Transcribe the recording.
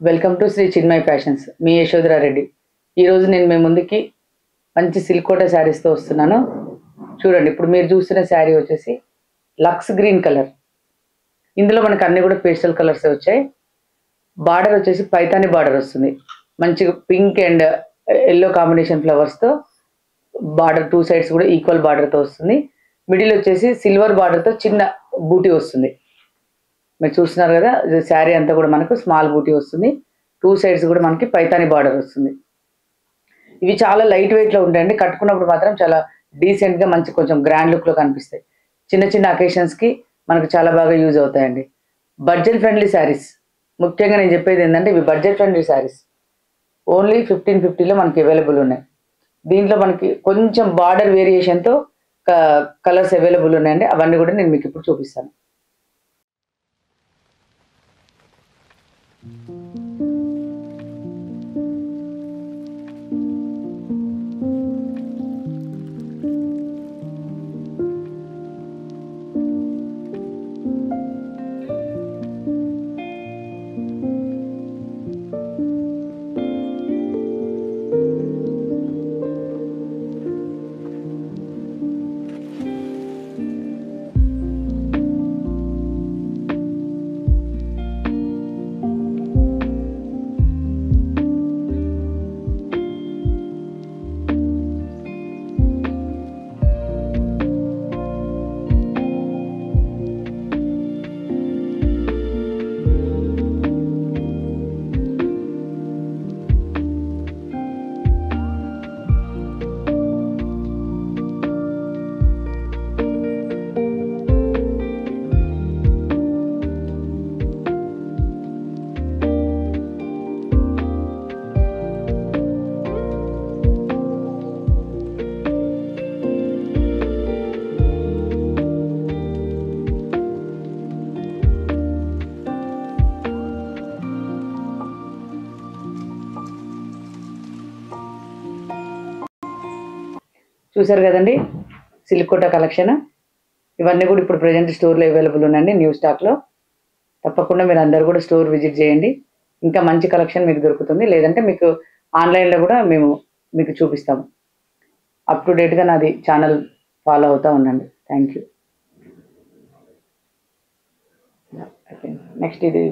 Welcome to Sri Chinmay fashions. మీ యశోధరా రెడ్డి. ఈరోజు నేను మీ ముందుకి మంచి సిల్కోట శారీస్తో వస్తున్నాను. చూడండి, ఇప్పుడు మీరు చూస్తున్న శారీ వచ్చేసి లక్స్ గ్రీన్ కలర్. ఇందులో మనకు అన్ని కూడా పేస్టల్ కలర్స్ వచ్చాయి. బార్డర్ వచ్చేసి పైతాని బార్డర్ వస్తుంది. మంచిగా పింక్ అండ్ ఎల్లో కాంబినేషన్ ఫ్లవర్స్తో బార్డర్, టూ సైడ్స్ కూడా ఈక్వల్ బార్డర్తో వస్తుంది. మిడిల్ వచ్చేసి సిల్వర్ బార్డర్తో చిన్న బూటీ వస్తుంది. మీరు చూస్తున్నారు కదా, శారీ అంతా కూడా మనకు స్మాల్ బూటీ వస్తుంది. టూ సైడ్స్ కూడా మనకి పైతాని బార్డర్ వస్తుంది. ఇవి చాలా లైట్ వెయిట్లో ఉంటాయండి. కట్టుకున్నప్పుడు మాత్రం చాలా డీసెంట్గా మంచి కొంచెం గ్రాండ్ లుక్లో కనిపిస్తాయి. చిన్న చిన్న అకేషన్స్కి మనకు చాలా బాగా యూజ్ అవుతాయండి. Budget friendly saris. ముఖ్యంగా నేను చెప్పేది ఏంటంటే ఇవి బడ్జెట్ ఫ్రెండ్లీ శారీస్. ఓన్లీ 1550లో మనకి అవైలబుల్ ఉన్నాయి. దీంట్లో మనకి కొంచెం బార్డర్ వేరియేషన్తో కలర్స్ అవైలబుల్ ఉన్నాయండి. అవన్నీ కూడా నేను మీకు ఇప్పుడు చూపిస్తాను. చూసారు కదండి, సిల్కోట కలెక్షన్. ఇవన్నీ కూడా ఇప్పుడు ప్రజెంట్ స్టోర్లో అవైలబుల్ ఉన్నాయండి, న్యూ స్టాక్లో. తప్పకుండా మీరు అందరు కూడా స్టోర్ విజిట్ చేయండి. ఇంకా మంచి కలెక్షన్ మీకు దొరుకుతుంది. లేదంటే మీకు ఆన్లైన్లో కూడా మేము మీకు చూపిస్తాము. అప్ టు డేట్గా నాది ఛానల్ ఫాలో అవుతూ ఉండండి. Thank you. నెక్స్ట్ ఇది